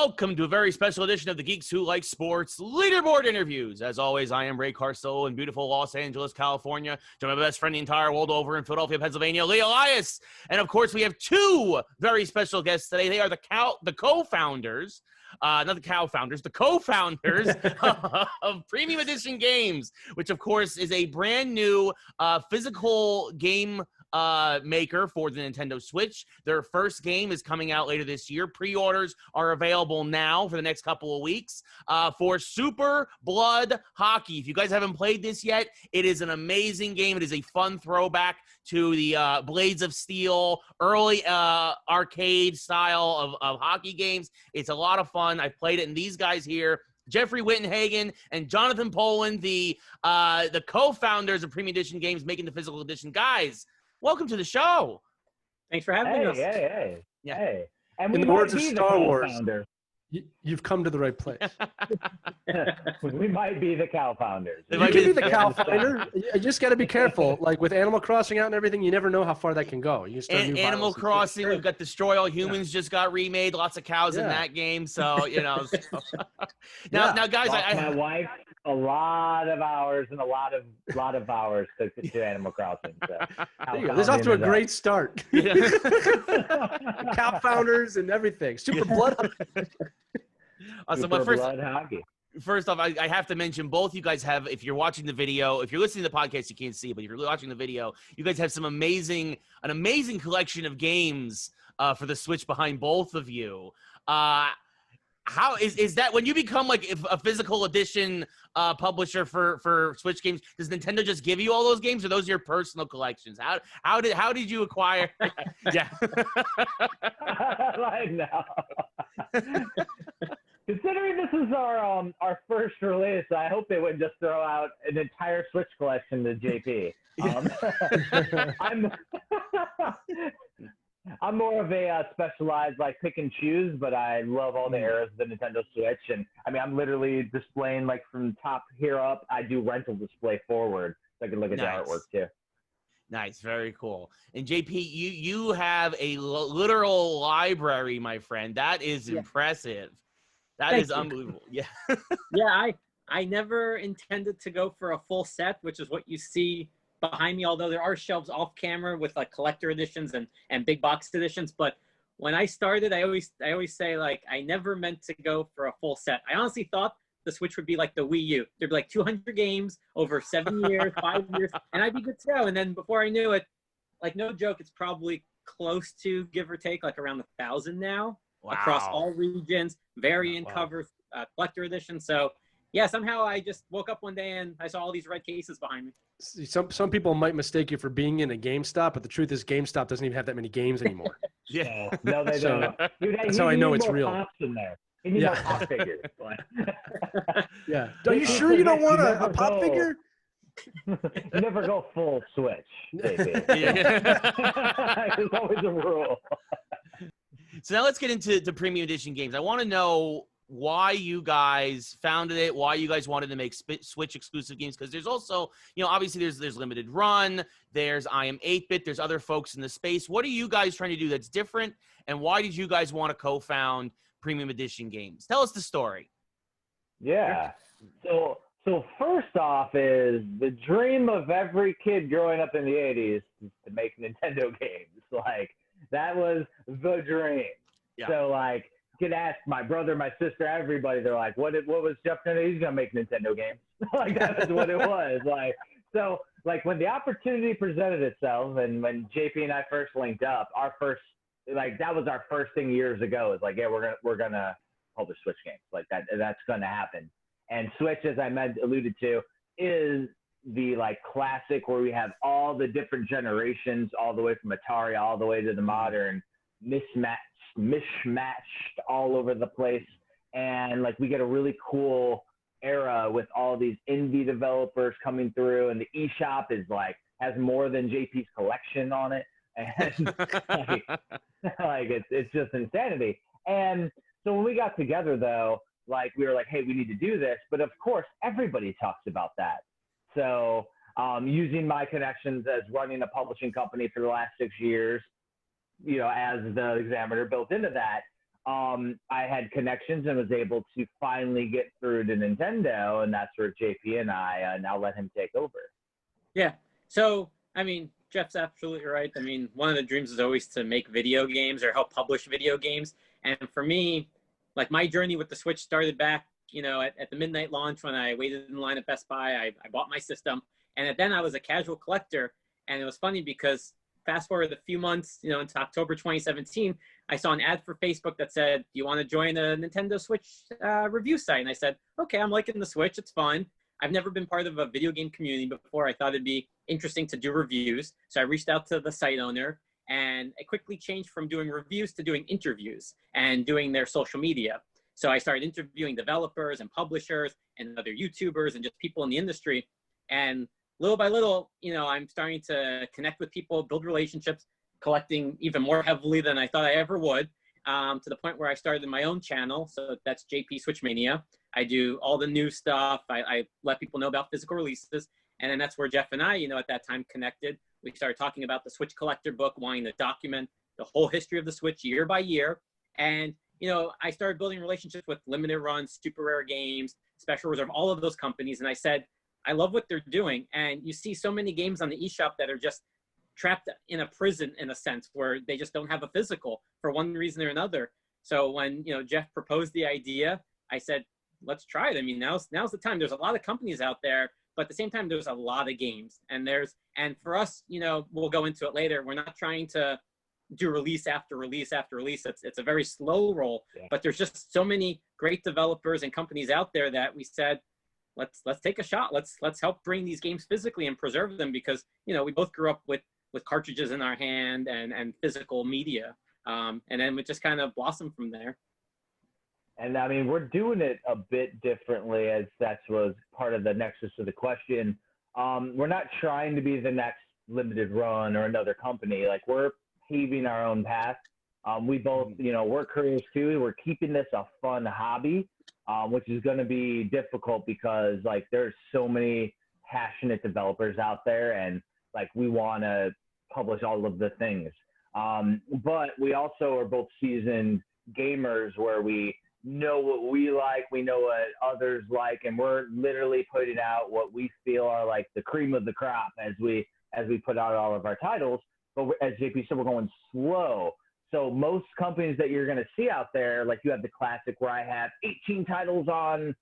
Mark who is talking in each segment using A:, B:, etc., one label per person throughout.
A: welcome to a very special edition of the Geeks Who Like Sports Leaderboard interviews. As always, I am Ray Carso in beautiful Los Angeles, California. Joined by my best friend in the entire world over in Philadelphia, Pennsylvania, Lee Elias. And of course, we have two very special guests today. They are the co-founders. Not the cow founders, the co-founders of Premium Edition Games, which of course is a brand new physical game maker for the Nintendo Switch. Their first game is coming out later this year. Pre-orders are available now for the next couple of weeks for Super Blood Hockey. If you guys haven't played this yet, it is an amazing game. It is a fun throwback to the Blades of Steel, early arcade style of hockey games. It's a lot of fun. I've played it, and these guys here, Jeffrey Wittenhagen and Jonathan Polan, the co-founders of Premium Edition Games, making the physical edition. Guys, welcome to the show.
B: Thanks for having us.
C: Hey. And
D: in the words of Star Wars, you've come to the right place.
C: We might be the cow founders.
D: You can be the cow founder. You just got to be careful. Like with Animal Crossing out and everything, you never know how far that can go. You start new
A: Animal Crossing, we've got Destroy All Humans just got remade. Lots of cows in that game. So, you know. Now, guys,
C: my wife a lot of hours and a lot of hours to Animal Crossing. So
D: this is off to a great start. Cow founders and everything. Super Blood.
A: Awesome. First off, I have to mention both you guys have, if you're watching the video, if you're listening to the podcast, you can't see it, but if you're watching the video, you guys have an amazing collection of games for the Switch behind both of you. How is that when you become like a physical edition publisher for Switch games? Does Nintendo just give you all those games, or those are your personal collections? How did you acquire? Yeah,
C: I know. Considering this is our first release, I hope they wouldn't just throw out an entire Switch collection to JP. I'm more of a specialized, like, pick and choose, but I love all the eras of the Nintendo Switch. And I mean, I'm literally displaying, like, from top here up. I do rental display forward, so I can look at the artwork too.
A: Nice, very cool. And JP, you have a literal library, my friend. That is impressive. That is unbelievable. Yeah.
B: Yeah, I never intended to go for a full set, which is what you see behind me, although there are shelves off camera with like collector editions and big box editions. But when I started, I always say, like, I never meant to go for a full set. I honestly thought the Switch would be like the Wii U. There'd be like 200 games over 7 years, 5 years, and I'd be good to go. And then before I knew it, like, no joke, it's probably close to, give or take, like around 1,000 now. Wow. Across all regions, variant covers, collector edition. So yeah, somehow I just woke up one day and I saw all these red cases behind me.
D: Some people might mistake you for being in a GameStop, but the truth is GameStop doesn't even have that many games anymore.
C: Yeah, no, they don't.
D: That's how I know it's real.
C: Pops in there. You need more pop figures.
D: Yeah. Are you sure you don't want a pop figure?
C: You never go full Switch, baby. There's always a rule.
A: So now let's get into Premium Edition Games. I want to know why you guys founded it, why you guys wanted to make Switch exclusive games, because there's also, obviously there's Limited Run, there's I Am 8-Bit, there's other folks in the space. What are you guys trying to do that's different, and why did you guys want to co-found Premium Edition Games? Tell us the story.
C: Yeah. So first off is the dream of every kid growing up in the 80s is to make Nintendo games. Like, that was the dream. Yeah. So, like, you could ask my brother, my sister, everybody. They're like, what was Jeff gonna do? He's going to make Nintendo games. Like, that was what it was. Like, so, like, when the opportunity presented itself and when JP and I first linked up, that was our first thing years ago. Is like, yeah, we're gonna publish Switch games. Like, that's going to happen. And Switch, as I alluded to, is the, like, classic where we have all the different generations, all the way from Atari all the way to the modern, mishmatched all over the place. And, like, we get a really cool era with all these indie developers coming through, and the eShop is, like, has more than JP's collection on it. And it's just insanity. And so when we got together, though, like, we were like, hey, we need to do this. But of course, everybody talks about that. So using my connections as running a publishing company for the last 6 years, as the Examiner built into that, I had connections and was able to finally get through to Nintendo, and that's where JP and I now let him take over.
B: Yeah. So, I mean, Jeff's absolutely right. I mean, one of the dreams is always to make video games or help publish video games. And for me, like my journey with the Switch started back, at the midnight launch when I waited in line at Best Buy. I bought my system. And then I was a casual collector. And it was funny because fast forward a few months, into October 2017, I saw an ad for Facebook that said, "Do you want to join a Nintendo Switch review site?" And I said, "Okay, I'm liking the Switch. It's fun. I've never been part of a video game community before. I thought it'd be interesting to do reviews." So I reached out to the site owner, and I quickly changed from doing reviews to doing interviews and doing their social media. So I started interviewing developers and publishers and other YouTubers and just people in the industry. And little by little, I'm starting to connect with people, build relationships, collecting even more heavily than I thought I ever would, to the point where I started my own channel. So that's JP Switch Mania. I do all the new stuff. I let people know about physical releases. And then that's where Jeff and I, at that time connected. We started talking about the Switch Collector book, wanting to document the whole history of the Switch year by year. And, I started building relationships with limited runs, super rare games, special reserve, all of those companies. And I said, I love what they're doing. And you see so many games on the eShop that are just trapped in a prison in a sense, where they just don't have a physical for one reason or another. So when, Jeff proposed the idea, I said, let's try it. I mean, now's the time. There's a lot of companies out there, but at the same time, there's a lot of games. And for us, we'll go into it later. We're not trying to do release after release after release. It's a very slow roll, but there's just so many great developers and companies out there that we said, let's take a shot. Let's help bring these games physically and preserve them, because, we both grew up with cartridges in our hand and physical media. And then we just kind of blossomed from there.
C: And I mean, we're doing it a bit differently, as that was part of the nexus of the question. We're not trying to be the next limited run or another company. Like, we're paving our own path. We both, we're careers too. We're keeping this a fun hobby, which is going to be difficult because, like, there's so many passionate developers out there, and like, we want to publish all of the things. But we also are both seasoned gamers, where we know what we like, we know what others like, and we're literally putting out what we feel are like the cream of the crop as we put out all of our titles. But as JP said, we're going slow. So most companies that you're going to see out there, like, you have the classic where I have 18 titles on,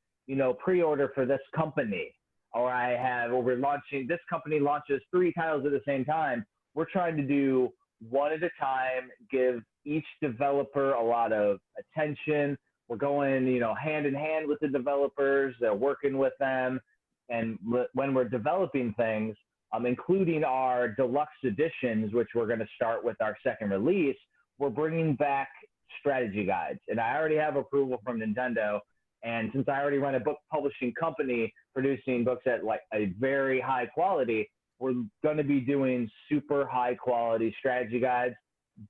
C: pre-order for this company, or we're launching, this company launches 3 titles at the same time. We're trying to do one at a time, give each developer a lot of attention. We're going, hand in hand with the developers, working with them. And when we're developing things, including our deluxe editions, which we're going to start with our second release, we're bringing back strategy guides. And I already have approval from Nintendo. And since I already run a book publishing company producing books at like a very high quality, we're going to be doing super high quality strategy guides.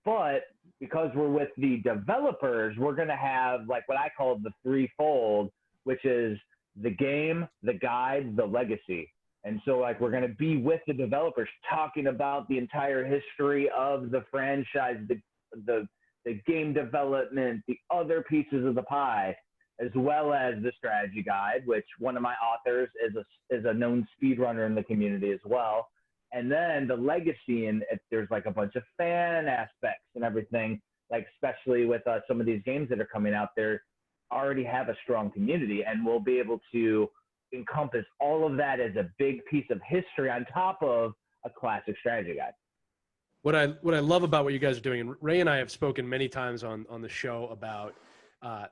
C: But because we're with the developers, we're going to have like what I call the threefold, which is the game, the guide, the legacy. And so, like, we're going to be with the developers talking about the entire history of the franchise, the game development, the other pieces of the pie, as well as the strategy guide, which one of my authors is a known speedrunner in the community as well. And then the legacy, and there's like a bunch of fan aspects and everything, like, especially with some of these games that are coming out there, already have a strong community, and we'll be able to encompass all of that as a big piece of history on top of a classic strategy guide.
D: What I love about what you guys are doing, and Ray and I have spoken many times on the show about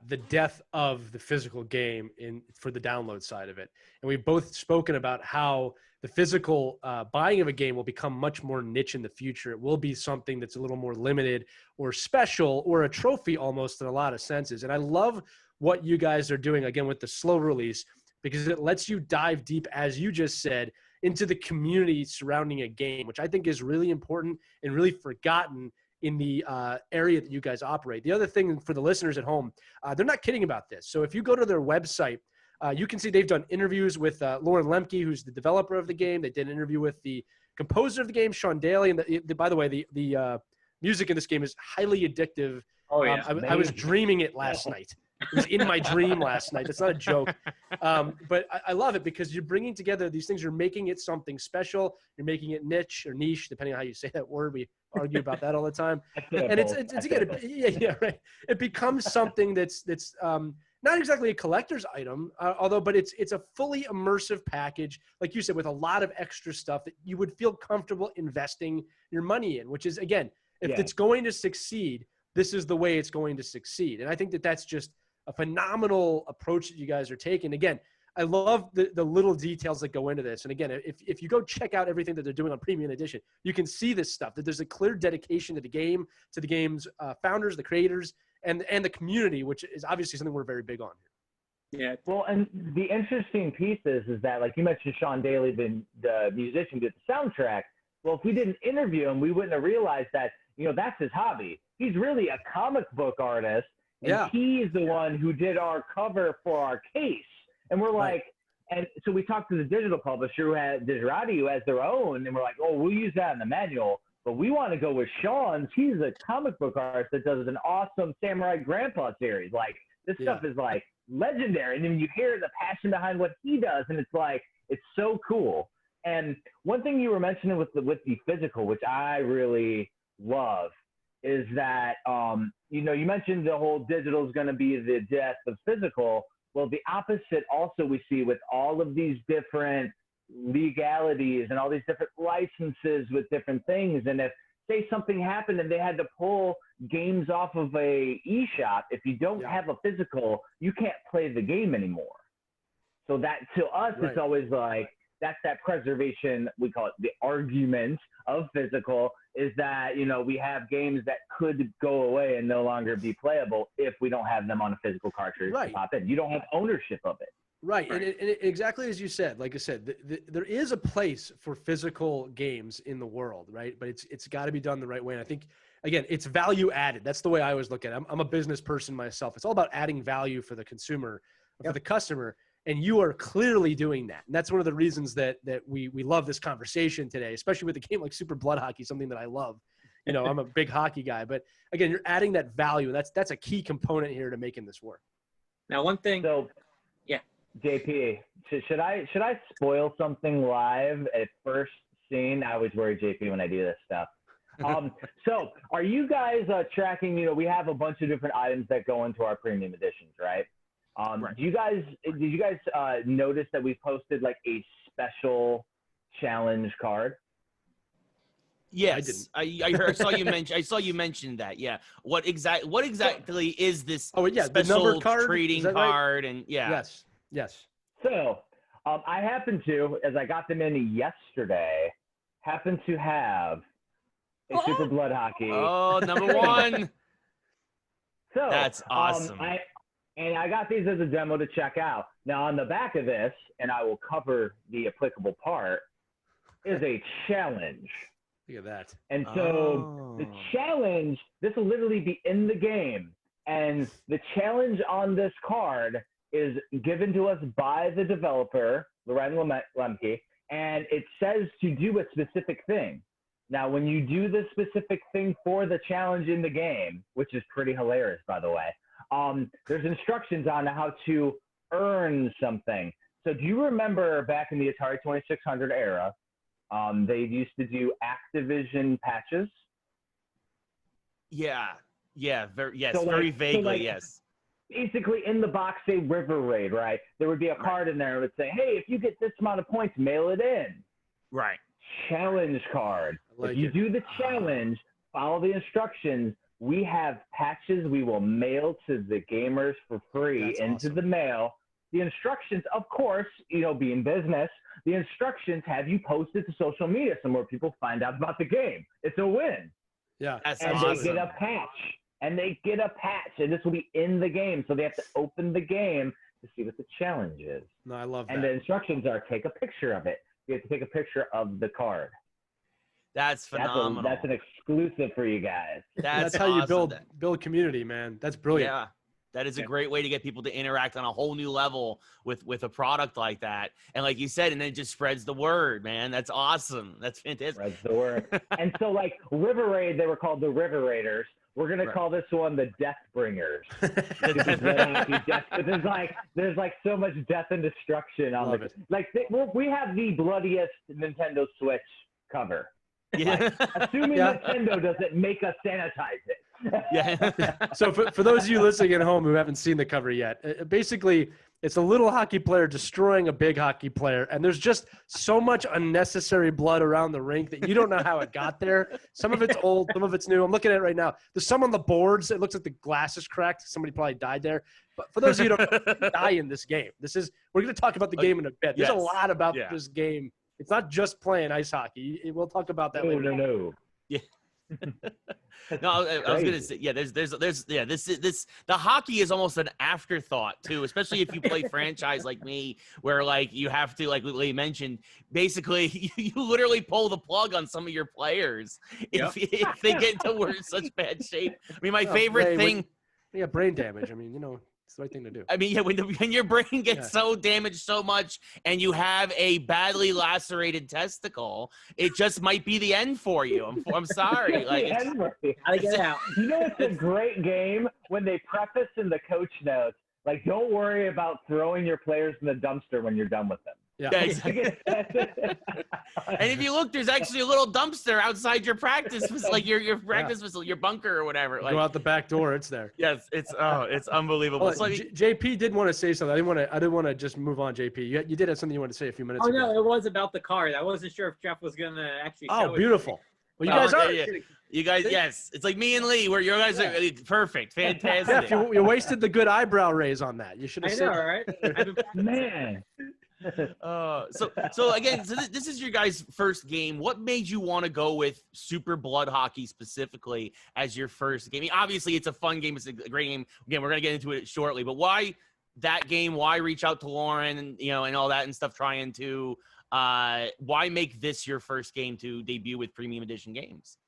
D: the death of the physical game for the download side of it. And we've both spoken about how the physical buying of a game will become much more niche in the future. It will be something that's a little more limited or special, or a trophy almost in a lot of senses. And I love what you guys are doing, again, with the slow release, because it lets you dive deep, as you just said, into the community surrounding a game, which I think is really important and really forgotten in the area that you guys operate. The other thing for the listeners at home, they're not kidding about this. So if you go to their website, you can see they've done interviews with Lauren Lemke, who's the developer of the game. They did an interview with the composer of the game, Sean Daly. And by the way, the music in this game is highly addictive.
B: Oh yeah.
D: I was dreaming it last night. It was in my dream last night. That's not a joke. But I love it because you're bringing together these things. You're making it something special. You're making it niche or niche, depending on how you say that word. We argue about that all the time. And it's again, yeah, right. It becomes something that's not exactly a collector's item, but it's a fully immersive package, like you said, with a lot of extra stuff that you would feel comfortable investing your money in, which is, again, if it's going to succeed, this is the way it's going to succeed. And I think that that's just a phenomenal approach that you guys are taking. Again, I love the little details that go into this. And again, if you go check out everything that they're doing on Premium Edition, you can see this stuff, that there's a clear dedication to the game, to the game's founders, the creators, and the community, which is obviously something we're very big on here.
B: Yeah.
C: Well, and the interesting piece is that, like you mentioned, Sean Daly, the musician, did the soundtrack. Well, if we didn't interview him, we wouldn't have realized that, that's his hobby. He's really a comic book artist, and he's the one who did our cover for our case. And we're like, and so we talked to the digital publisher who has Digerati, who has their own, and we're like, oh, we'll use that in the manual, but we want to go with Sean's. He's a comic book artist that does an awesome Samurai Grandpa series. Like, this stuff is like legendary. And then you hear the passion behind what he does, and it's like, it's so cool. And one thing you were mentioning with the physical, which I really love, is that, you mentioned the whole digital is going to be the death of physical. Well, the opposite also we see with all of these different legalities and all these different licenses with different things. And if, say, something happened and they had to pull games off of a eShop, if you don't have a physical, you can't play the game anymore. So that, to us, it's always like, that's that preservation, we call it the argument of physical, is that, we have games that could go away and no longer be playable if we don't have them on a physical cartridge to pop in. You don't have ownership of it.
D: Right. And exactly as you said, like I said, there is a place for physical games in the world, right? But it's got to be done the right way. And I think, again, it's value added. That's the way I always look at it. I'm a business person myself. It's all about adding value for the consumer, for the customer. And you are clearly doing that. And that's one of the reasons that we love this conversation today, especially with a game like Super Blood Hockey, something that I love. I'm a big hockey guy. But, again, you're adding that value. And that's a key component here to making this work.
B: Now, one thing.
C: So, JP, should I spoil something live at first scene? I always worry, JP, when I do this stuff. So are you guys tracking, we have a bunch of different items that go into our premium editions, right? Did you guys notice that we posted like a special challenge card?
A: Yes, I saw you mention that. Yeah. What exactly is this special
D: the number card,
A: trading card? Right? And
D: Yes.
C: So I happen to, as I got them in yesterday, happen to have a Super Blood Hockey.
A: Oh, number one.
C: So
A: that's awesome.
C: I got these as a demo to check out. Now on the back of this, and I will cover the applicable part, is a challenge.
D: Look at that.
C: And so the challenge, this will literally be in the game. And the challenge on this card is given to us by the developer, Loren Lemke, and it says to do a specific thing. Now, when you do the specific thing for the challenge in the game, which is pretty hilarious, by the way, there's instructions on how to earn something. So do you remember back in the Atari 2600 era, they used to do Activision patches?
A: Very vaguely, yes.
C: Basically, in the box, say River Raid, right? There would be a card in there that would say, hey, if you get this amount of points, mail it in.
A: Right.
C: Challenge card. If you do the challenge, follow the instructions, we have patches we will mail to the gamers for free into the mail. The instructions, of course, being business, the instructions have you post it to social media so more people find out about the game. It's a win.
D: Yeah.
A: That's
C: and
A: awesome.
C: They get a patch. And this will be in the game. So they have to open the game to see what the challenge is.
D: No, I love that.
C: And the instructions are take a picture of it. You have to take a picture of the card.
A: That's phenomenal.
C: That's an exclusive for you guys.
D: That's how you build community, man. That's brilliant.
A: Yeah. That is a great way to get people to interact on a whole new level with a product like that. And like you said, and then it just spreads the word, man. That's awesome. That's fantastic.
C: Spreads the word. And so like River Raid, they were called the River Raiders. We're gonna
A: Right.
C: call this one the Death Bringers. There's like so much death and destruction on
D: Love
C: the
D: it.
C: we have the bloodiest Nintendo Switch cover.
A: Yeah.
C: Assuming
D: Yeah.
C: Nintendo doesn't make us sanitize it.
A: Yeah.
D: So for those of you listening at home who haven't seen the cover yet, basically it's a little hockey player destroying a big hockey player, and there's just so much unnecessary blood around the rink that you don't know how it got there. Some of it's old, some of it's new. I'm looking at it right now. There's some on the boards. It looks like the glass is cracked. Somebody probably died there. But for those of you who don't die in this game, we're going to talk about the game in a bit. There's a
A: Yes.
D: lot about
A: Yeah.
D: this game. It's not just playing ice hockey. We'll talk about that later.
C: No.
A: No, I was gonna say, yeah. There's this. The hockey is almost an afterthought too, especially if you play franchise like me, where like you have to, like Lee mentioned, basically you literally pull the plug on some of your players if they get into such bad shape. I mean, my favorite
D: Ray,
A: thing.
D: Yeah, brain damage. I mean, it's the right thing to do.
A: I mean, yeah, when your brain gets so damaged so much and you have a badly lacerated testicle, it just might be the end for you. I'm sorry. Like,
B: Gotta get out.
C: You know, it's a great game when they preface in the coach notes, like, don't worry about throwing your players in the dumpster when you're done with them.
D: Yeah.
A: yeah, exactly. And if you look, there's actually a little dumpster outside your practice, like your practice facility, your bunker or whatever. Like,
D: Go out the back door. It's there.
A: yes, it's unbelievable.
D: Well,
A: It's like,
D: JP did want to say something. I didn't want to just move on. JP, you did have something you wanted to say a few minutes
B: Oh
D: ago.
B: no, it was about the card. I wasn't sure if Jeff was gonna actually.
D: Oh,
B: show it.
D: beautiful. Well, you
A: Oh,
D: guys are.
A: yeah. You guys, yes, it's like me and Lee, where you guys are perfect, fantastic.
D: Jeff, you wasted the good eyebrow raise on that. You should have
B: I
D: said.
B: know, right? I've been practicing.
C: Man.
A: So again, this is your guys' first game. What made you want to go with Super Blood Hockey specifically as your first game? I mean, obviously, it's a fun game. It's a great game. Again, we're gonna get into it shortly. But why that game? Why reach out to Lauren and and all that and stuff? Trying to why make this your first game to debut with Premium Edition games?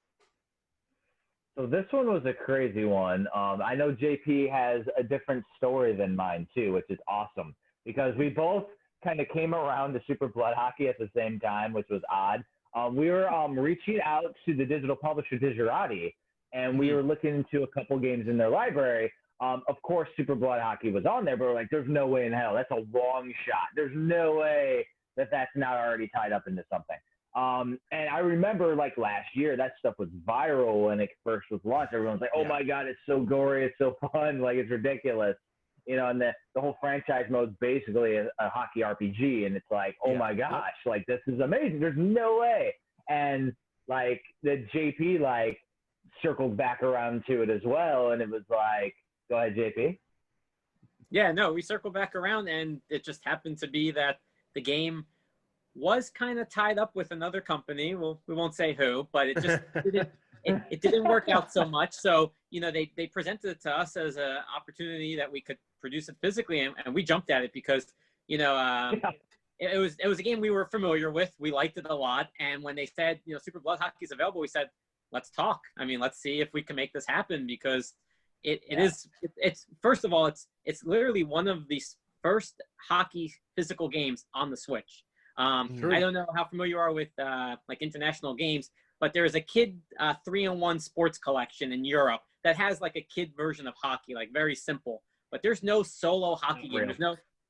C: So this one was a crazy one. I know JP has a different story than mine too, which is awesome because we both kind of came around to Super Blood Hockey at the same time, which was odd. We were reaching out to the digital publisher Digerati, and we were looking into a couple games in their library. Of course, Super Blood Hockey was on there, but we're like, there's no way in hell. That's a long shot. There's no way that that's not already tied up into something. And I remember like last year, that stuff was viral when it first was launched. Everyone's like, oh my God, it's so gory. It's so fun. Like, it's ridiculous. And the whole franchise mode is basically a hockey RPG. And it's like, oh my gosh, like, this is amazing. There's no way. And like the JP, like, circled back around to it as well. And it was like, go ahead, JP.
B: Yeah, no, we circled back around, and it just happened to be that the game was kind of tied up with another company. Well, we won't say who, but it just it didn't work out so much. So, they presented it to us as an opportunity that we could produce it physically, and we jumped at it because, it was a game we were familiar with. We liked it a lot. And when they said, Super Blood Hockey is available, we said, let's talk. I mean, let's see if we can make this happen because it's first of all, it's literally one of the first hockey physical games on the Switch. I don't know how familiar you are with like international games, but there is a kid 3-in-1 sports collection in Europe that has like a kid version of hockey, like very simple. But there's no solo hockey game.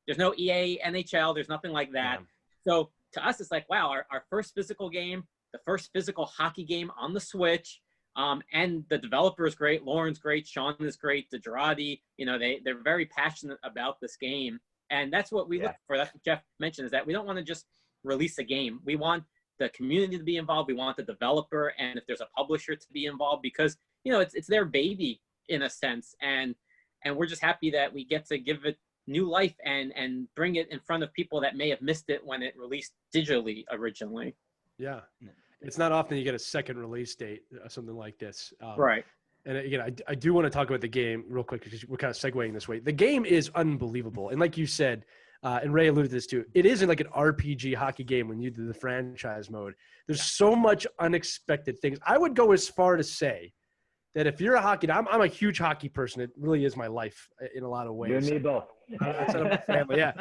B: There's no EA NHL. There's nothing like that. Yeah. So to us, it's like, wow, our first physical game, the first physical hockey game on the Switch. And the developer is great. Lauren's great. Sean is great. Digerati, they're very passionate about this game. And that's what we look for. That's what Jeff mentioned, is that we don't want to just release a game. We want the community to be involved. We want the developer, and if there's a publisher, to be involved because, it's their baby in a sense. And we're just happy that we get to give it new life and bring it in front of people that may have missed it when it released digitally originally.
D: Yeah. It's not often you get a second release date, something like this.
B: Right.
D: And again, I do want to talk about the game real quick because we're kind of segueing this way. The game is unbelievable. And like you said, and Ray alluded to this too, it isn't like an RPG hockey game when you do the franchise mode. There's so much unexpected things. I would go as far to say that if you're a hockey, I'm a huge hockey person. It really is my life in a lot of ways.
C: You and me both.
D: Outside of my family, yeah.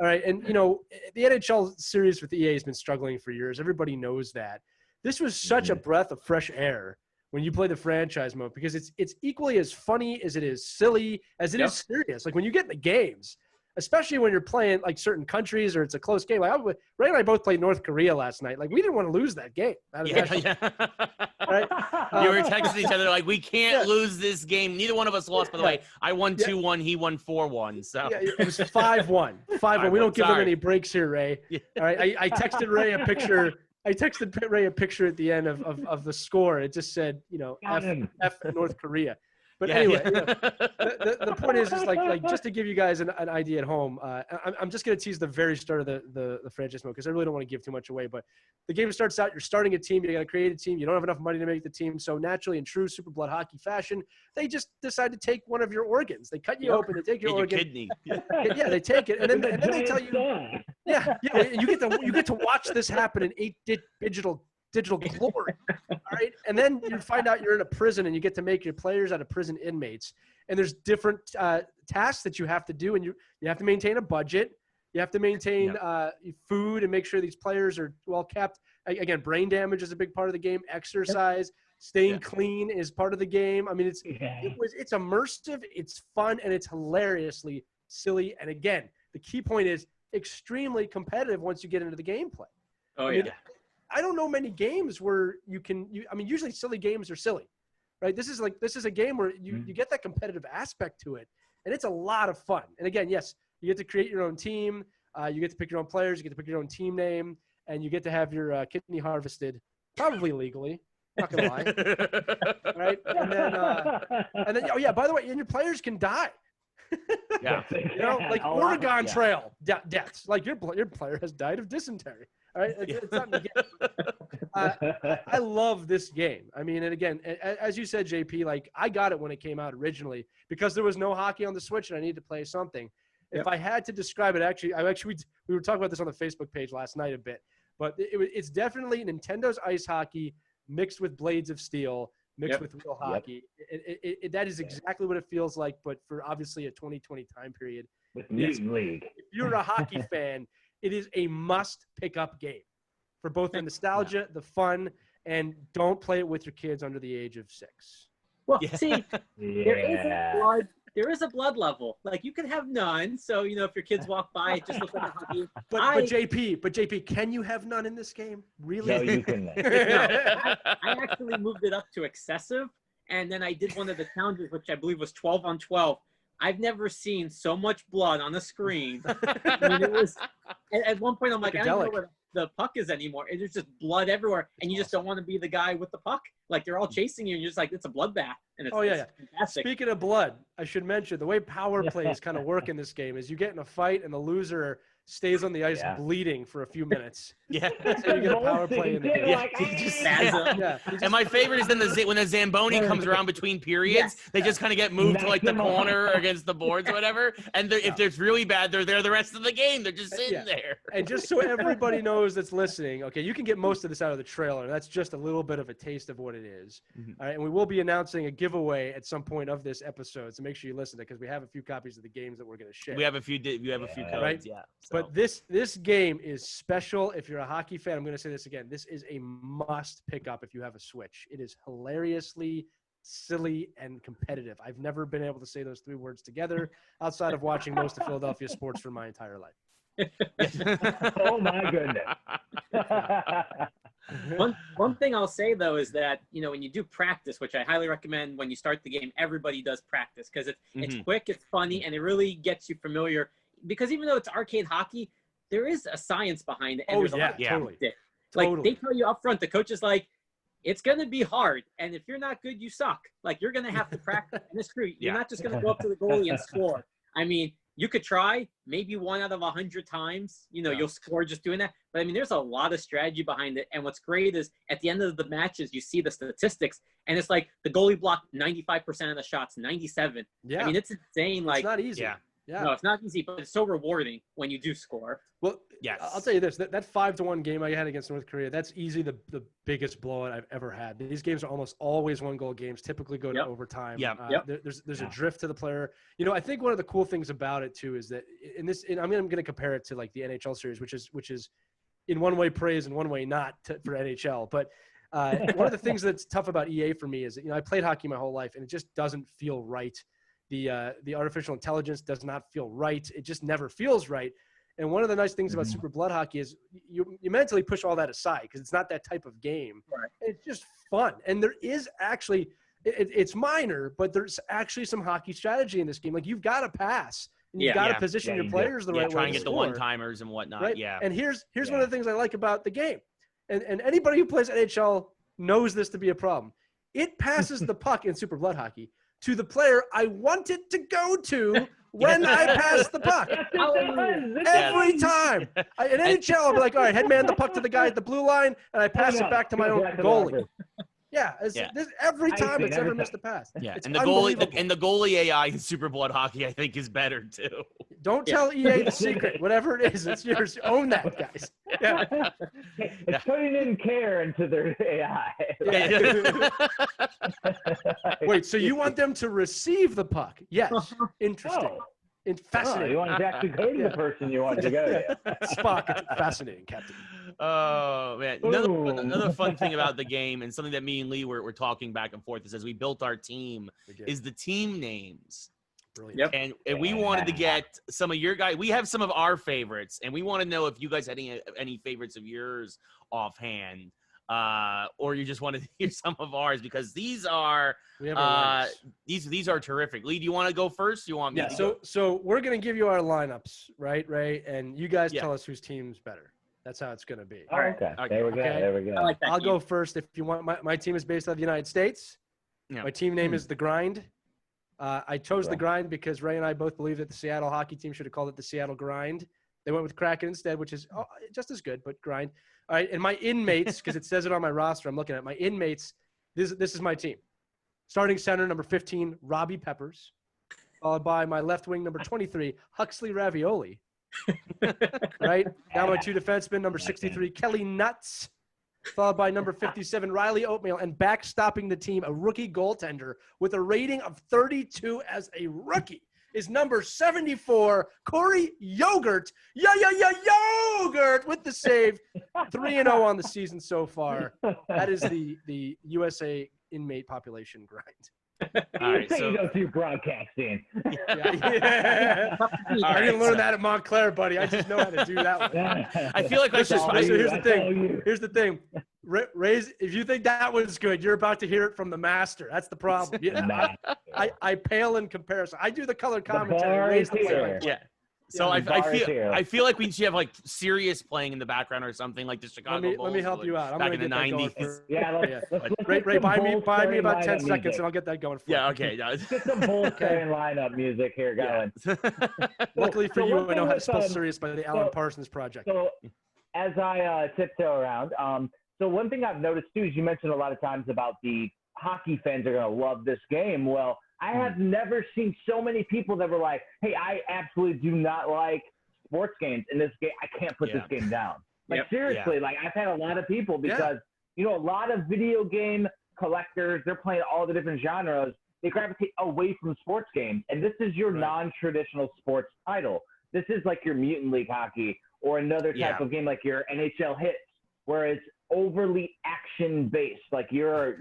D: All right. And, the NHL series with EA has been struggling for years. Everybody knows that. This was such a breath of fresh air when you play the franchise mode, because it's equally as funny as it is silly, as it is serious. Like when you get in the games, especially when you're playing like certain countries or it's a close game. Like Ray and I both played North Korea last night. Like we didn't want to lose that game.
A: Yeah.
D: Right?
A: You were texting each other like, we can't lose this game. Neither one of us lost, by the way. I won 2-1. He won 4-1. So
D: yeah, it was 5-1. 5-1. We don't give them any breaks here, Ray.
A: Yeah.
D: All right. I texted Ray a picture. I texted Ray a picture at the end of the score. It just said, F North Korea. But anyway, the point is like just to give you guys an idea at home, I'm just going to tease the very start of the franchise mode because I really don't want to give too much away. But the game starts out, you're starting a team, you got to create a team, you don't have enough money to make the team. So naturally, in true Super Blood hockey fashion, they just decide to take one of your organs. They cut you open, they take your organ.
A: Kidney.
D: Yeah, they take it, and then they tell you, you get to watch this happen in 8-bit digital glory. All right. And then you find out you're in a prison and you get to make your players out of prison inmates. And there's different tasks that you have to do. And you have to maintain a budget. You have to maintain food and make sure these players are well kept. Again, brain damage is a big part of the game. Exercise, staying clean is part of the game. I mean, it's immersive, it's fun, and it's hilariously silly. And again, the key point is extremely competitive once you get into the gameplay.
B: Oh, yeah.
D: I don't know many games where usually silly games are silly, right? This is a game where you get that competitive aspect to it, and it's a lot of fun. And again, yes, you get to create your own team, you get to pick your own players, you get to pick your own team name, and you get to have your kidney harvested, probably legally. Not gonna lie, right? And then, oh yeah, by the way, and your players can die.
A: Yeah,
D: like Oregon Trail deaths. Like your player has died of dysentery. All right, it's not in the game. I love this game. I mean, and again, as you said, JP, like I got it when it came out originally because there was no hockey on the Switch and I needed to play something. If I had to describe it, we were talking about this on the Facebook page last night a bit, but it's definitely Nintendo's ice hockey mixed with Blades of Steel, mixed with real hockey. That is exactly what it feels like, but for obviously a 2020 time period.
C: With Mutant League.
D: If you're a hockey fan, it is a must pick up game for both the nostalgia, the fun, and don't play it with your kids under the age of 6.
B: Well, see, there is a blood level. Like you can have none. So, if your kids walk by, it just looks like a hockey.
D: But JP, can you have none in this game? Really?
C: No, you can.
B: I actually moved it up to excessive. And then I did one of the challenges, which I believe was 12 on 12. I've never seen so much blood on the screen. I mean, it was at one point I'm like, I don't know where the puck is anymore. There's just blood everywhere, and you just don't want to be the guy with the puck. Like they're all chasing you, and you're just like, it's a bloodbath, and it's fantastic.
D: Speaking of blood, I should mention the way power plays kind of work in this game is you get in a fight, and the loser stays on the ice bleeding for a few minutes.
A: Yeah.
D: So you get a power play in the game.
A: And my favorite is then when the Zamboni comes around between periods, they just kind of get moved to like the corner or against the boards or whatever. And if there's really bad, they're there the rest of the game. They're just sitting there.
D: And just so everybody knows that's listening, okay, you can get most of this out of the trailer. That's just a little bit of a taste of what it is. All right, and we will be announcing a giveaway at some point of this episode, so make sure you listen to it because we have a few copies of the games that we're going to share.
A: We have a few codes,
D: right?
A: Yeah.
D: So. But this game is special. If you're a hockey fan, I'm going to say this again. This is a must pick up if you have a Switch. It is hilariously silly and competitive. I've never been able to say those 3 words together outside of watching most of Philadelphia sports for my entire life.
C: Oh my goodness.
B: One thing I'll say though is that when you do practice, which I highly recommend when you start the game, everybody does practice because it's quick, it's funny, and it really gets you familiar. Because even though it's arcade hockey, there is a science behind it. And there's a lot of tactics. Like they tell you up front, the coach is like, it's going to be hard. And if you're not good, you suck. Like you're going to have to practice. And it's true. You're not just going to go up to the goalie and score. I mean, you could try maybe 1 out of 100 times, you'll score just doing that. But I mean, there's a lot of strategy behind it. And what's great is at the end of the matches, you see the statistics and it's like the goalie blocked 95% of the shots, 97.
D: Yeah.
B: I mean, it's insane. Like,
D: it's not easy.
B: Yeah. No, it's not easy, but it's so rewarding when you do score.
D: Well,
A: yes.
D: I'll tell you this: that 5-1 game I had against North Korea, that's easy the biggest blowout I've ever had. These games are almost always 1-goal games. Typically go to overtime. There's a drift to the player. I think one of the cool things about it too is that I'm going to compare it to like the NHL series, which is in one way praise and one way not for NHL. But One of the things that's tough about EA for me is that, I played hockey my whole life, and it just doesn't feel right. The artificial intelligence does not feel right. It just never feels right. And one of the nice things about Super Blood Hockey is you mentally push all that aside because it's not that type of game.
B: Right.
D: It's just fun. And there is actually it's minor, but there's actually some hockey strategy in this game. Like, you've got to pass. And you've got to position your players the right way.
A: Try and get the one-timers and whatnot.
D: Right?
A: Yeah.
D: And here's one of the things I like about the game. And anybody who plays NHL knows this to be a problem. It passes the puck in Super Blood Hockey to the player I want it to go to when I pass the puck. Every time. In NHL, I'll be like, all right, headman the puck to the guy at the blue line, and I pass it back to my own goalie. Yeah, every time it's ever missed a pass.
A: Yeah,
D: it's
A: and the goalie AI in Super Blood Hockey, I think, is better too.
D: Don't tell EA the secret. Whatever it is, it's yours. Own that, guys. Yeah.
C: It's putting in care into their AI.
D: Wait, so you want them to receive the puck? Yes. Interesting. Fascinating.
C: You want to actually go to the person you want to go to.
D: Spock, fascinating, Captain.
A: Oh, man. Another fun thing about the game, and something that me and Lee were talking back and forth, is as we built our team, is the team names.
D: Brilliant.
A: Yep. And we wanted to get some of your guys. We have some of our favorites, and we want to know if you guys had any favorites of yours offhand, or you just wanted to hear some of ours, because these are these are terrific. Lee, do you want to go first? Do you want me?
D: So we're gonna give you our lineups, right, Ray? And you guys tell us whose team's better. That's how it's gonna be.
C: Oh, okay. There we go. There we go.
B: I like that.
D: I'll go first if you want. My team is based out of the United States.
A: Yeah.
D: My team name is The Grind. I chose The Grind because Ray and I both believe that the Seattle hockey team should have called it the Seattle Grind. They went with Kraken instead, which is just as good, but Grind. All right, and my inmates, because it says it on my roster, I'm looking at my inmates. This is my team. Starting center, number 15, Robbie Peppers. Followed by my left wing, number 23, Huxley Ravioli. Right? Now my two defensemen, number 63, Kelly Nuts. Followed by number 57, Riley Oatmeal. And backstopping the team, a rookie goaltender with a rating of 32 as a rookie, is number 74, Corey Yogurt. Yogurt with the save. 3-0 on the season so far. That is the USA inmate population grind.
C: All right, so you go through broadcasting.
D: Yeah. I didn't learn that at Montclair, buddy. I just know how to do that one.
A: I feel like
D: here's the thing. Here's the thing. Raise, if you think that one's good, you're about to hear it from the master. That's the problem. I pale in comparison. I do the color commentary.
A: Yeah. So I feel like we should have like Sirius playing in the background or something, like the Chicago Bulls.
D: Let me help you out. I'm
A: back in the 90s.
C: Ray,
D: buy me about 10 seconds and I'll get that going for you.
A: Yeah, okay.
C: Get some Bulls lineup music here going.
D: Luckily for you, I know how to spell Sirius by the Alan Parsons Project.
C: So as I tiptoe around, so one thing I've noticed too is you mentioned a lot of times about the hockey fans are going to love this game. Well, I have never seen so many people that were like, hey, I absolutely do not like sports games in this game. I can't put this game down. Like, seriously, like I've had a lot of people because, a lot of video game collectors, they're playing all the different genres. They gravitate away from sports games. And this is your non-traditional sports title. This is like your Mutant League hockey or another type of game like your NHL Hits, where it's overly action based. Like you're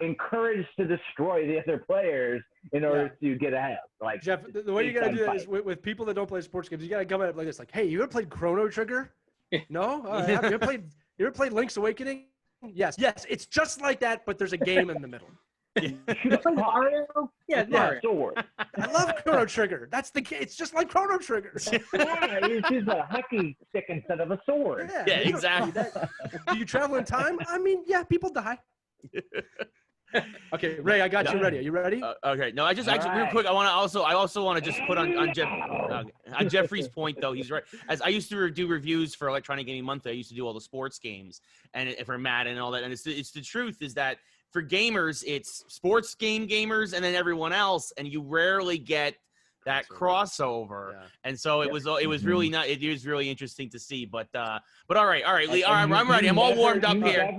C: encouraged to destroy the other players in order to get ahead. Like,
D: Jeff, the way you gotta do that is with people that don't play sports games, you gotta come at it like this, like, hey, you ever played Chrono Trigger? No? You ever played Link's Awakening? Yes, it's just like that, but there's a game in the middle.
B: Mario? Yeah, Mario.
D: I love Chrono Trigger. That's the game. It's just like Chrono Trigger.
C: It's just a hockey stick instead of a sword.
A: Yeah, exactly.
D: Do you travel in time? I mean, yeah, people die. Okay, Ray, I got you ready. Are you ready?
A: Okay. No, real quick. I also want to just put on Jeffrey's point though. He's right. As I used to do reviews for Electronic Gaming Monthly, I used to do all the sports games and for Madden and all that. And it's the truth is that for gamers, it's sports gamers and then everyone else, and you rarely get that crossover. Yeah. And so it was really not. It was really interesting to see. But all right, Lee. All right, I'm ready. I'm all warmed up here.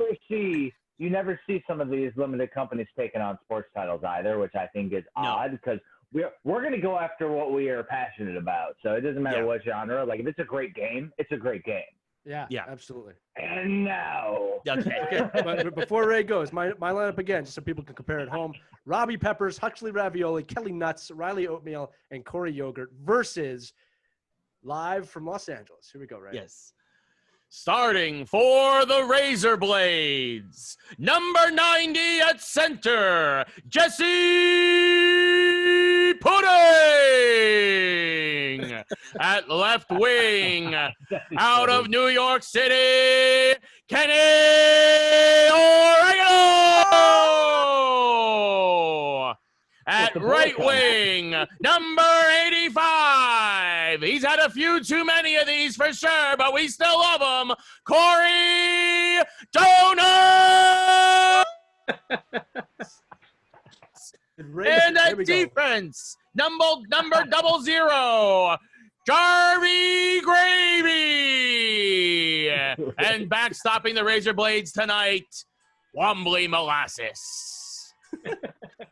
C: You never see some of these limited companies taking on sports titles either, which I think is odd because we're going to go after what we are passionate about. So it doesn't matter what genre. Like if it's a great game, it's a great game.
D: Yeah,
A: Yeah.
D: absolutely.
C: And now.
A: Okay.
D: But before Ray goes, my lineup again, just so people can compare at home. Robbie Peppers, Huxley Ravioli, Kelly Nuts, Riley Oatmeal, and Corey Yogurt versus live from Los Angeles. Here we go, Ray.
A: Yes. Starting for the Razor Blades, number 90 at center, Jesse Pudding. At left wing, out of New York City, Kenny Oregano. At right wing, number 85. He's had a few too many of these for sure, but we still love him. Corey Donut. And at defense, number 00, Jarvie Gravy. And backstopping the Razor Blades tonight, Wombly Molasses.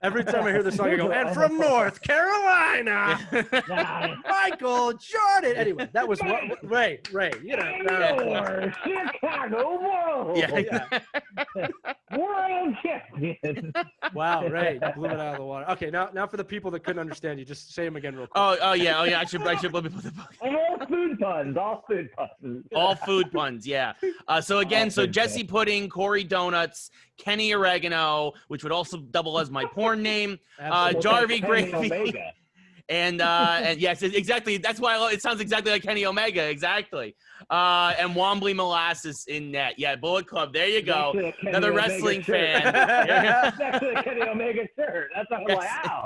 D: Every time I hear this song, I go, and from North Carolina, Michael Jordan. Anyway, that was Ray, you know.
C: Chicago Bulls.
A: Yeah.
C: World champion.
D: Wow, Ray, you blew it out of the water. Okay, now for the people that couldn't understand you, just say them again real quick.
A: Oh yeah. I should let me put the book.
C: All food puns.
A: All food puns, yeah. So Jesse Pudding, Corey Donuts, Kenny Oregano, which would also double as my porn name, Jarvie Gravy, and yes, exactly. That's why it sounds exactly like Kenny Omega, exactly. And Wombly Molasses in net. Yeah, Bullet Club. There you go. Another wrestling fan.
C: That's actually a Kenny Omega shirt. That's wow.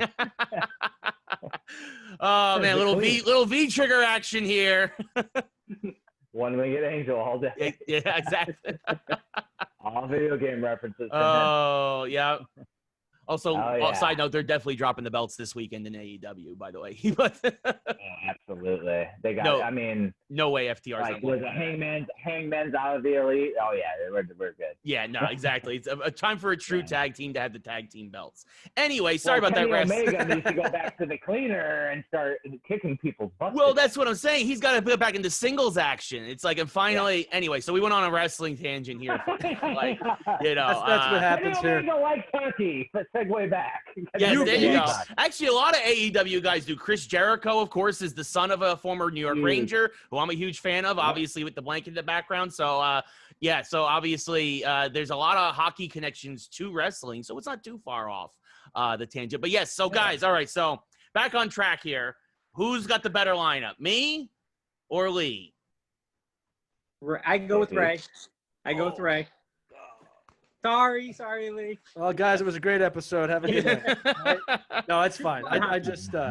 A: Oh man, little V trigger action here.
C: One-winged angel all day.
A: Yeah, exactly.
C: All video game references.
A: Oh, yeah. Also,
C: yeah.
A: Side note, they're definitely dropping the belts this weekend in AEW, by the way.
C: Absolutely. They got
A: No,
C: I mean,
A: no way FTR's
C: like, was Hangman's out of the elite? Oh, yeah, we're good.
A: Yeah, no, exactly. It's a time for a true tag team to have the tag team belts. Anyway, sorry about that, Russ.
C: Omega needs to go back to the cleaner and start kicking people's butts.
A: Well, that's what I'm saying. He's got to put back into singles action. It's like, and finally, anyway, so we went on a wrestling tangent here. Like, you know.
D: That's what happens here.
C: Omega likes hockey. Let's segue back.
A: Yeah, there you go. Actually, a lot of AEW guys do. Chris Jericho, of course, is the son of a former New York Ranger, who I'm a huge fan of, obviously with the blanket in the background. So, so obviously there's a lot of hockey connections to wrestling, so it's not too far off the tangent. But yes, so guys, all right, so back on track here. Who's got the better lineup, me or Lee?
B: I go with Ray. Sorry, Lee.
D: Well, guys, it was a great episode. Have a good night. Right? No, it's fine. I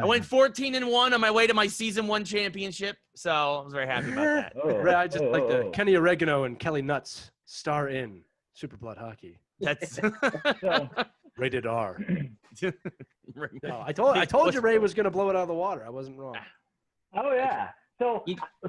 A: went 14-1 on my way to my season 1 championship, so I was very happy about that.
D: I just like the Kenny Oregano and Kelly Nuts star in Super Blood Hockey.
A: That's
D: rated R. No, I told you Ray was going to blow it out of the water. I wasn't wrong.
C: Oh yeah. So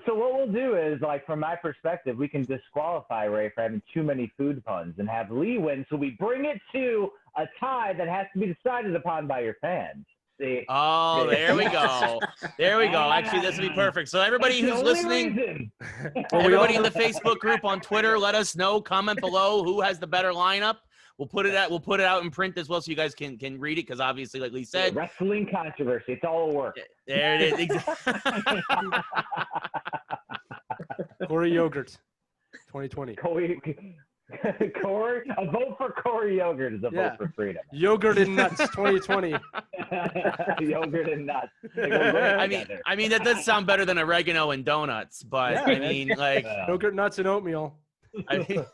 C: what we'll do is, like, from my perspective, we can disqualify Ray for having too many food puns and have Lee win. So we bring it to a tie that has to be decided upon by your fans. See?
A: Oh, there we go. There we go. Actually, this would be perfect. So everybody who's listening, everybody in the Facebook group on Twitter, let us know. Comment below who has the better lineup. We'll put it out in print as well, so you guys can read it. Because obviously, like Lee said,
C: wrestling controversy. It's all work.
A: There it is. Exactly.
D: Corey Yogurt, 2020.
C: Corey, a vote for Corey Yogurt is a vote for freedom.
D: Yogurt and Nuts, 2020.
C: Yogurt and Nuts.
A: I mean that does sound better than oregano and donuts, but
D: yeah,
A: I mean, like
D: yogurt, nuts, and oatmeal.
A: I mean,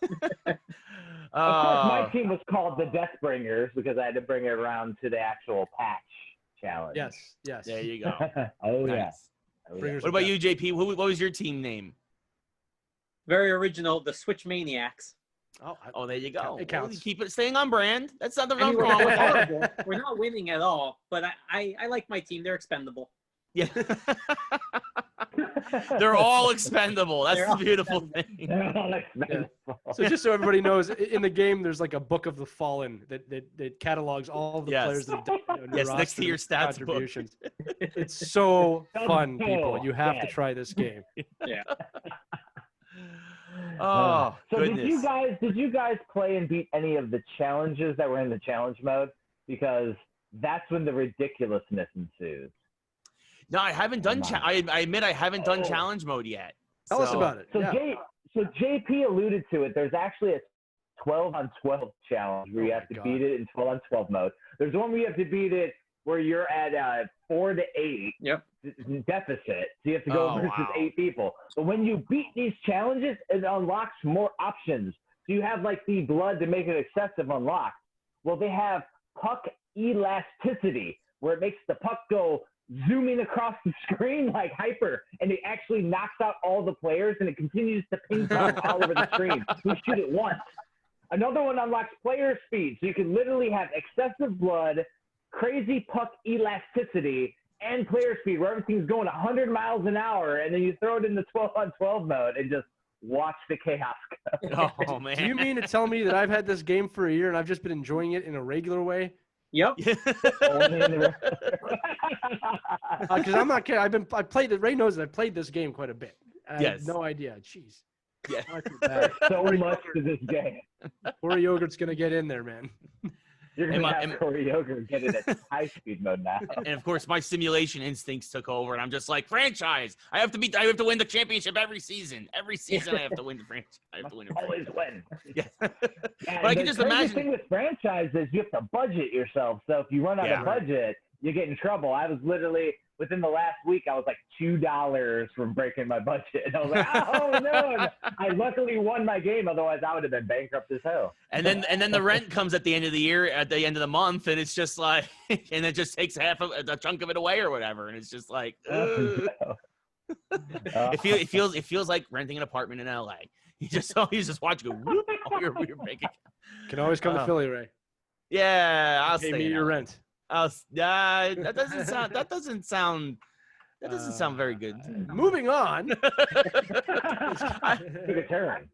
C: of course, my team was called the Death Bringers because I had to bring it around to the actual patch challenge.
D: Yes.
A: There you go.
C: Oh,
A: nice.
C: Yeah.
A: What about you, JP? What was your team name?
B: Very original, the Switch Maniacs.
A: Oh, there you go.
D: It counts.
A: Well, keep it staying on brand. That's nothing wrong with
B: it. We're not winning at all, but I like my team. They're expendable.
A: Yeah. They're all expendable. That's the beautiful thing.
C: They're all expendable.
D: Yeah. So just so everybody knows, in the game, there's like a book of the fallen that catalogs all of the players that have done
A: next to your stats
D: contributions. It's so fun, people. You have to try this game.
B: Yeah.
A: Oh,
C: So
A: goodness.
C: did you guys play and beat any of the challenges that were in the challenge mode? Because that's when the ridiculousness ensues.
A: No, I haven't done. I admit I haven't done
C: Oh.
A: challenge mode yet.
D: Tell us about it.
C: So
D: Yeah.
C: so JP alluded to it. There's actually a 12-on-12 challenge where you have to beat it in 12-on-12 mode. There's one where you have to beat it where you're at 4 to 8 deficit. So you have to go versus 8 people. But when you beat these challenges, it unlocks more options. So you have like the blood to make it excessive unlocked. Well, they have puck elasticity where it makes the puck go zooming across the screen like hyper, and it actually knocks out all the players, and it continues to ping pong all over the screen. You shoot it once. Another one unlocks player speed, so you can literally have excessive blood, crazy puck elasticity, and player speed, where everything's going 100 miles an hour, and then you throw it in the 12-on-12 mode and just watch the chaos
A: go. Oh, man.
D: Do you mean to tell me that I've had this game for a year and I've just been enjoying it in a regular way?
B: Yep.
D: Because I'm not kidding. I played it. Ray knows that I played this game quite a bit. I had no idea. Jeez.
A: Yeah.
C: So much to this game.
D: Corey Yogurt's gonna get in there, man.
C: You're going to have Corey Yogurt get it at high-speed mode now.
A: And, of course, my simulation instincts took over, and I'm just like, franchise. I have to win the championship every season. Every season I have to win the franchise. I have to win the
C: Always win.
A: Yeah.
C: Yeah,
A: But I can just imagine.
C: The thing with franchises, you have to budget yourself. So if you run out of budget, you get in trouble. I was literally, within the last week, I was like $2 from breaking my budget. And I was like, oh, no. And I luckily won my game. Otherwise, I would have been bankrupt as hell.
A: And then the rent comes at the end of the year, at the end of the month, and it's just like, and it just takes half of a chunk of it away or whatever, and it's just like, it feels like renting an apartment in LA. You just watch go whoop, your bank account.
D: Can always come to Philly, Ray.
A: Yeah, I'll
D: pay
A: stay
D: me your rent.
A: That doesn't sound very good.
D: Moving on.
C: Took a turn.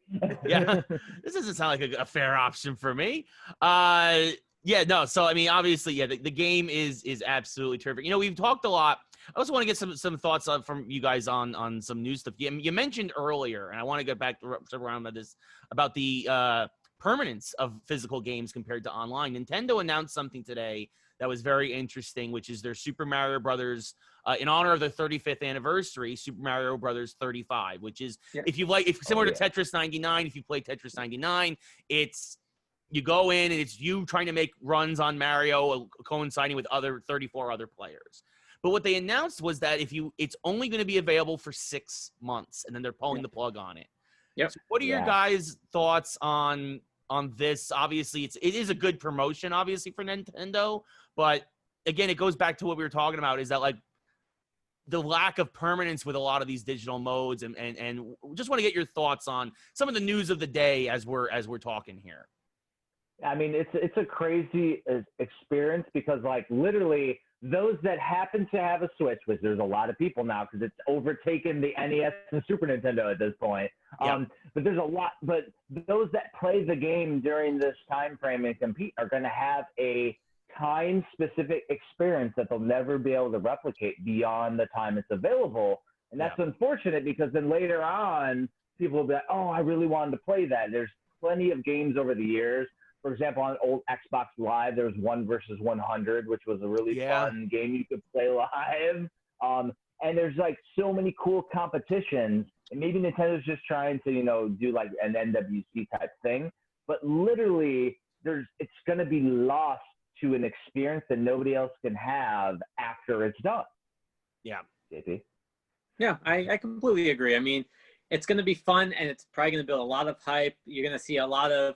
A: Yeah, this doesn't sound like a fair option for me. Yeah, no. So I mean, obviously, yeah, the game is absolutely terrific. You know, we've talked a lot. I also want to get some thoughts from you guys on some new stuff. You mentioned earlier, and I want to get back around about this, about the permanence of physical games compared to online. Nintendo announced something today that was very interesting, which is their Super Mario Brothers, in honor of their 35th anniversary, Super Mario Brothers 35, which is, if similar to Tetris 99, if you play Tetris 99, it's, you go in and it's you trying to make runs on Mario, coinciding with 34 other players. But what they announced was that it's only going to be available for 6 months, and then they're pulling the plug on it.
B: Yep.
A: So what are your guys' thoughts on this? Obviously, it is a good promotion, obviously, for Nintendo. But again, it goes back to what we were talking about, is that like the lack of permanence with a lot of these digital modes, and just want to get your thoughts on some of the news of the day as we're talking here.
C: I mean, it's a crazy experience, because like literally those that happen to have a Switch, which there's a lot of people now because it's overtaken the NES and Super Nintendo at this point. But there's a lot, but those that play the game during this time frame and compete are going to have a time-specific experience that they'll never be able to replicate beyond the time it's available. And that's unfortunate, because then later on, people will be like, oh, I really wanted to play that. There's plenty of games over the years. For example, on old Xbox Live, there was 1 versus 100, which was a really fun game you could play live. And there's like so many cool competitions. And maybe Nintendo's just trying to, do like an NWC type thing. But literally, it's going to be lost to an experience that nobody else can have after it's done. Yeah. JP?
B: Yeah, I completely agree. I mean, it's going to be fun, and it's probably going to build a lot of hype. You're going to see a lot of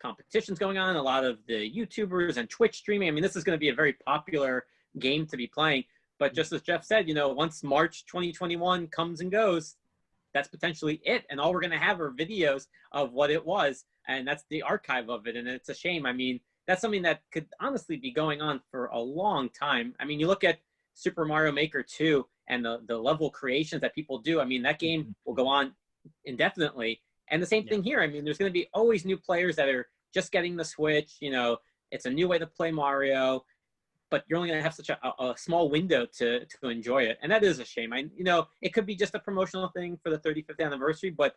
B: competitions going on, a lot of the YouTubers and Twitch streaming. I mean, this is going to be a very popular game to be playing. But just as Jeff said, once March 2021 comes and goes, that's potentially it. And all we're going to have are videos of what it was. And that's the archive of it. And it's a shame. I mean, that's something that could honestly be going on for a long time. I mean, you look at Super Mario Maker 2 and the level creations that people do. I mean, that game will go on indefinitely. And the same thing here. I mean, there's going to be always new players that are just getting the Switch. It's a new way to play Mario, but you're only going to have such a small window to enjoy it. And that is a shame. It could be just a promotional thing for the 35th anniversary, but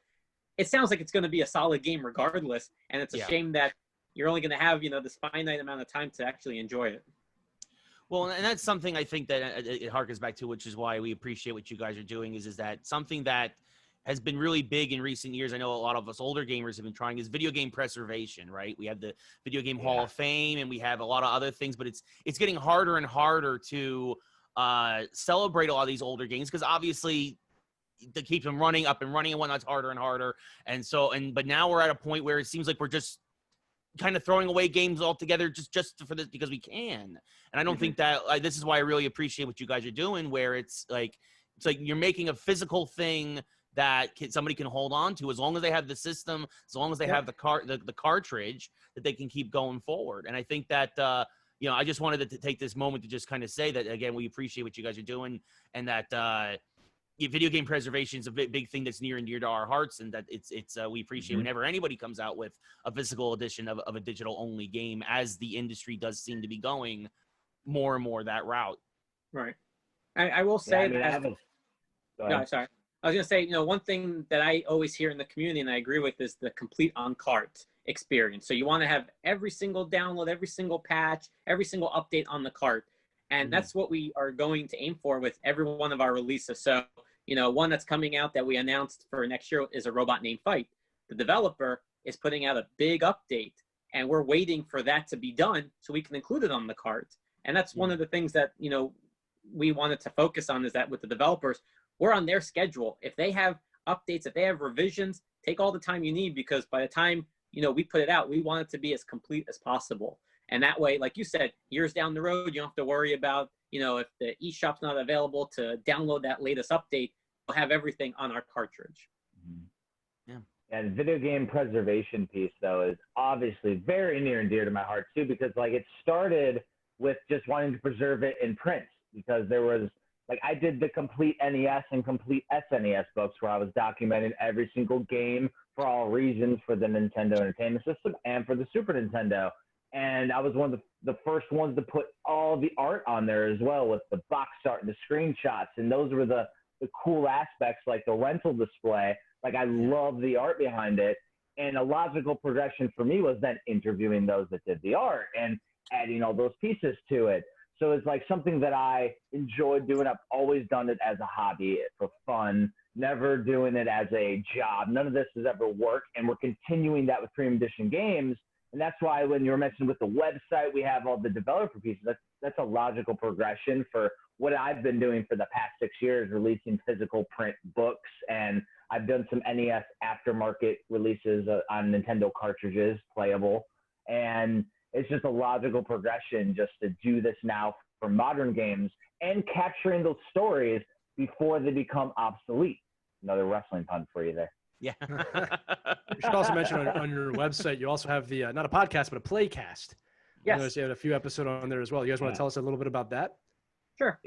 B: it sounds like it's going to be a solid game regardless. And it's a
A: Yeah.
B: shame that you're only going to have, this finite amount of time to actually enjoy it.
A: Well, and that's something I think that it harkens back to, which is why we appreciate what you guys are doing, is that something that has been really big in recent years. I know a lot of us older gamers have been trying, is video game preservation, right? We have the Video Game Hall of Fame, and we have a lot of other things, but it's getting harder and harder to celebrate a lot of these older games, because obviously to keep them running, up and running and whatnot's harder and harder. And so, but now we're at a point where it seems like we're just kind of throwing away games altogether just for this, because we can. And I don't think that this is why I really appreciate what you guys are doing, where it's like you're making a physical thing that somebody can hold on to, as long as they have the system, as long as they have the cartridge, that they can keep going forward. And I think that I just wanted to take this moment to just kind of say that again, we appreciate what you guys are doing, and that video game preservation is a big thing that's near and dear to our hearts, and that we appreciate whenever anybody comes out with a physical edition of a digital only game, as the industry does seem to be going more and more that route.
B: Right. I will say
C: No,
B: sorry. I was going to say, one thing that I always hear in the community, and I agree with, is the complete on-cart experience. So you want to have every single download, every single patch, every single update on the cart. And that's what we are going to aim for with every one of our releases. So, one that's coming out that we announced for next year is a robot named Fight. The developer is putting out a big update, and we're waiting for that to be done so we can include it on the cart. And that's one of the things that, we wanted to focus on, is that with the developers, we're on their schedule. If they have updates, if they have revisions, take all the time you need, because by the time, we put it out, we want it to be as complete as possible. And that way, like you said, years down the road, you don't have to worry about, if the eShop's not available to download that latest update, we'll have everything on our cartridge.
A: Yeah.
C: And video game preservation piece, though, is obviously very near and dear to my heart, too, because, it started with just wanting to preserve it in print, because there was, I did the complete NES and complete SNES books where I was documenting every single game for all regions for the Nintendo Entertainment System and for the Super Nintendo. And I was one of the first ones to put all the art on there as well, with the box art and the screenshots. And those were the cool aspects, like the rental display. I love the art behind it. And a logical progression for me was then interviewing those that did the art and adding all those pieces to it. So it's something that I enjoyed doing. I've always done it as a hobby for fun, never doing it as a job. None of this has ever worked. And we're continuing that with Premium Edition games. And that's why when you were mentioning with the website, we have all the developer pieces. That's a logical progression for what I've been doing for the past 6 years, releasing physical print books. And I've done some NES aftermarket releases on Nintendo cartridges, playable. And it's just a logical progression just to do this now for modern games and capturing those stories before they become obsolete. Another wrestling pun for you there.
A: Yeah.
D: You should also mention on your website, you also have the, not a podcast, but a playcast.
B: Yes.
D: I noticed you had a few episodes on there as well. You guys want to tell us a little bit about that?
B: Sure.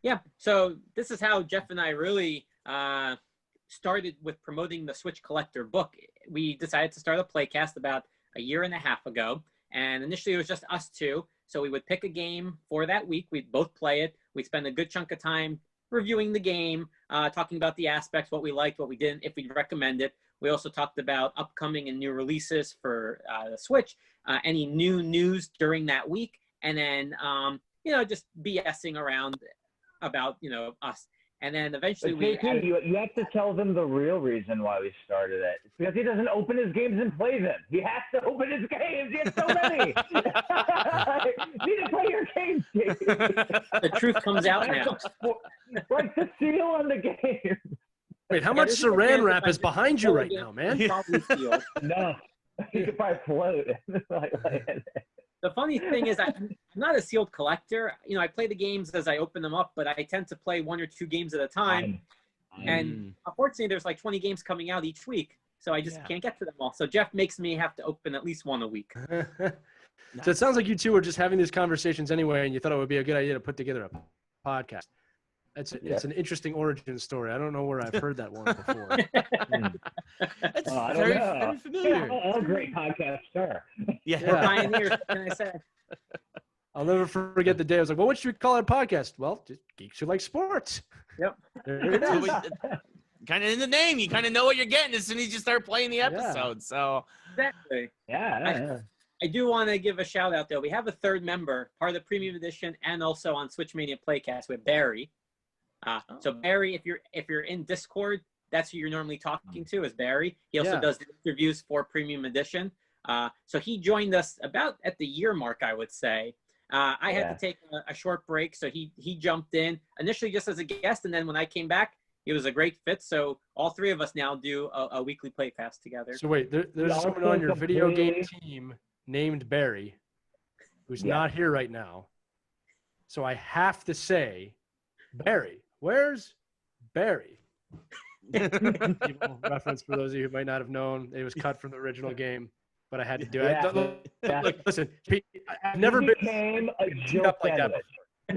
B: Yeah. So this is how Jeff and I really started with promoting the Switch Collector book. We decided to start a playcast about a year and a half ago. And initially it was just us two. So we would pick a game for that week. We'd both play it. We'd spend a good chunk of time reviewing the game, talking about the aspects, what we liked, what we didn't, if we'd recommend it. We also talked about upcoming and new releases for the Switch, any new news during that week, and then, just BSing around about, us. And then eventually
C: you have to tell them the real reason why we started it. It's because he doesn't open his games and play them. He has to open his games. He has so many. You need to play your games, Jake.
B: The truth comes out now.
C: Like the seal on the game.
D: Wait, how much saran wrap is behind you right now, man?
C: No. You could probably float.
B: The funny thing is I'm not a sealed collector. I play the games as I open them up, but I tend to play 1 or 2 games at a time. And unfortunately, there's 20 games coming out each week. So I just can't get to them all. So Jeff makes me have to open at least one a week.
D: So it sounds like you two were just having these conversations anyway, and you thought it would be a good idea to put together a podcast. It's an interesting origin story. I don't know where I've heard that one before.
A: It's
C: very
A: familiar.
C: All great podcasts are.
A: Yeah.
B: We're pioneers, what can I say?
D: I'll never forget the day I was like, well, what should we call our podcast? Well, just Geeks Who Like Sports.
B: Yep.
D: There it is.
A: Kind kind of in the name, you kind of know what you're getting as soon as you start playing the episode. So
B: exactly.
C: Yeah.
B: I do want to give a shout out though. We have a third member, part of the premium edition, and also on Switch Mania Playcast with Barry. So Barry, if you're in Discord, that's who you're normally talking to, is Barry. He also does the interviews for premium edition. So he joined us about at the year mark, I would say. I had to take a short break, so he jumped in initially just as a guest, and then when I came back, it was a great fit. So all three of us now do a weekly play pass together.
D: So wait, there's someone on your video game team named Barry who's not here right now. So I have to say, Barry, where's Barry? Reference for those of you who might not have known. It was cut from the original game, but I had to do it. Look, listen, I've never been
C: a joke
D: like that before.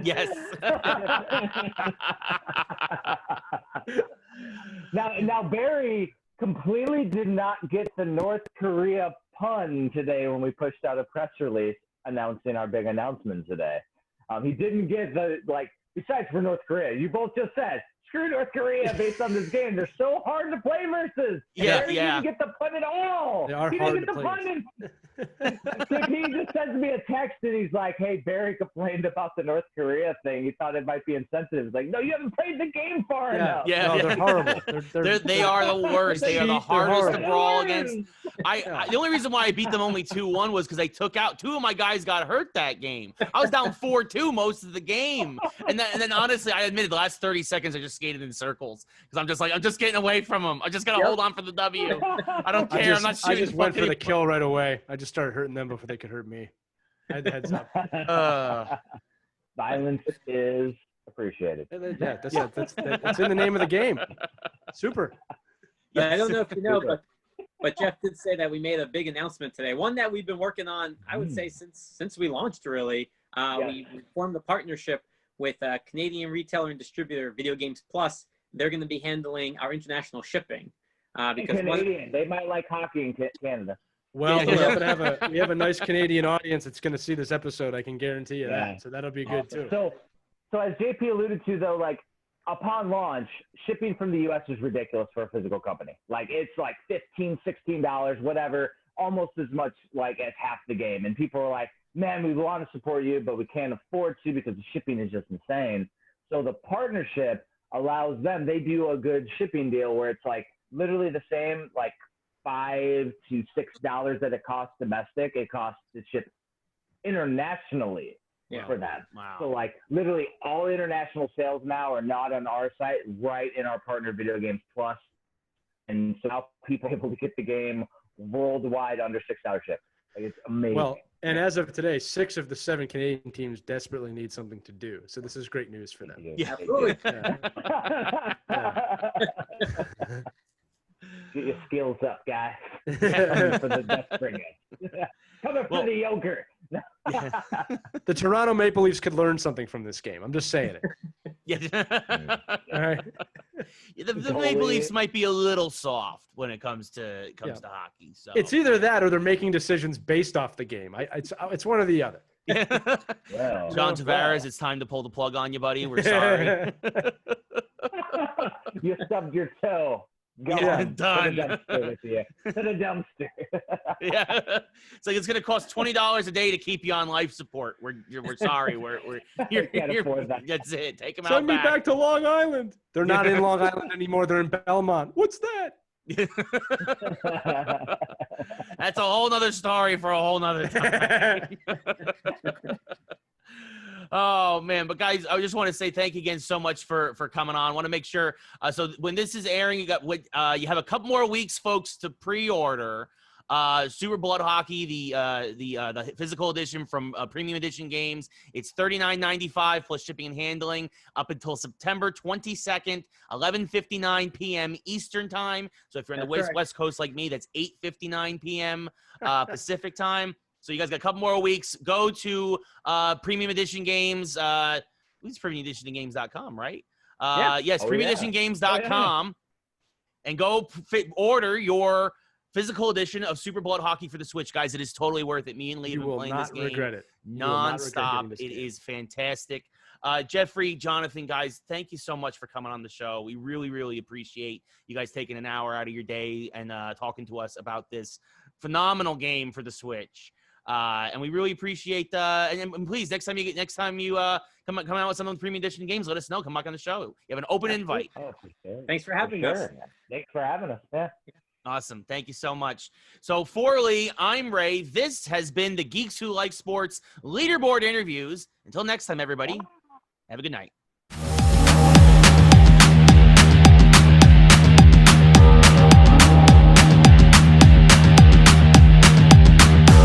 A: yes.
C: Now Barry completely did not get the North Korea pun today when we pushed out a press release announcing our big announcement today. He didn't get besides for North Korea, you both just said, screw North Korea based on this game. They're so hard to play versus. Barry didn't get the pun at all.
D: They are
C: he
D: hard
C: didn't get
D: to
C: the
D: play.
C: pun. He just sends me a text and he's like, hey, Barry complained about the North Korea thing. He thought it might be insensitive. He's like, no, you haven't played the game far enough.
D: They're horrible.
A: They are the worst. They are the hardest to brawl against.
C: Yeah.
A: The only reason why I beat them only 2-1 was because I took out 2 of my guys got hurt that game. I was down 4-2 most of the game, and then honestly, I admitted the last 30 seconds I just skated in circles because I'm just getting away from them. I just gotta hold on for the W. I don't care. I'm not shooting.
D: I just went for the kill right away. I just started hurting them before they could hurt me. I had the heads up.
C: Violence is appreciated.
D: Yeah, that's in the name of the game. Super.
B: Yeah, I don't know if you know, but Jeff did say that we made a big announcement today. One that we've been working on, I would say, since we launched, really. We formed a partnership with a Canadian retailer and distributor, Video Games Plus. They're going to be handling our international shipping. Because
C: Canadian, they might like hockey in Canada.
D: Well, we have a nice Canadian audience that's going to see this episode. I can guarantee you that. So that'll be good too.
C: So as JP alluded to, though, upon launch, shipping from the U.S. is ridiculous for a physical company. It's like $15, $16, whatever, almost as much as half the game. And people are like, man, we want to support you, but we can't afford to because the shipping is just insane. So the partnership allows them, they do a good shipping deal where it's literally the same, $5 to $6 that it costs domestic. It costs to ship internationally for them.
A: Wow.
C: So literally all international sales now are not on our site, right in our partner Video Games Plus. And so now people are able to get the game worldwide under $6 ship. It's amazing.
D: Well, and as of today, 6 of the 7 Canadian teams desperately need something to do. So this is great news for them.
A: Yeah.
B: Absolutely.
C: Get your skills up, guys. Coming for the desperate. Coming for the yogurt.
D: The Toronto Maple Leafs could learn something from this game. I'm just saying it.
A: Yeah.
D: All right.
A: The Maple Leafs might be a little soft when it comes to hockey. So
D: it's either that or they're making decisions based off the game. It's one or the other.
A: John Tavares, it's time to pull the plug on you, buddy. We're sorry.
C: You stubbed your toe. Go on.
A: Done.
C: To the dumpster.
A: Yeah, it's going to cost $20 a day to keep you on life support. We're sorry. You're
C: afford that.
A: That's it. Take them
D: Send
A: out
D: me back to Long Island. They're not in Long Island anymore. They're in Belmont. What's that?
A: That's a whole nother story for a whole nother time. Oh man, but guys, I just want to say thank you again so much for coming on. I want to make sure so when this is airing, you have a couple more weeks, folks, to pre-order Super Blood Hockey, the physical edition from Premium Edition Games. It's $39.95 plus shipping and handling up until September 22nd, 11:59 p.m. Eastern time. So if you're in the West Coast like me, that's 8:59 p.m. Pacific time. So you guys got a couple more weeks. Go to Premium Edition Games. It's premiumeditiongames.com, right? Yes, premiumeditiongames.com. And go order your physical edition of Super Blood Hockey for the Switch, guys. It is totally worth it. Me and Lee have been playing this game
D: regret it.
A: nonstop. It is fantastic. Jeffrey, Jonathan, guys, thank you so much for coming on the show. We really, really appreciate you guys taking an hour out of your day and talking to us about this phenomenal game for the Switch. And we really appreciate and please next time you come out with some of the premium edition games, let us know. Come back on the show. You have an open invite.
C: Oh, for sure.
B: Thanks for having us.
C: Thanks for having us. Yeah.
A: Awesome. Thank you so much. So for Lee, I'm Ray. This has been the Geeks Who Like Sports Leaderboard interviews. Until next time, everybody, have a good night.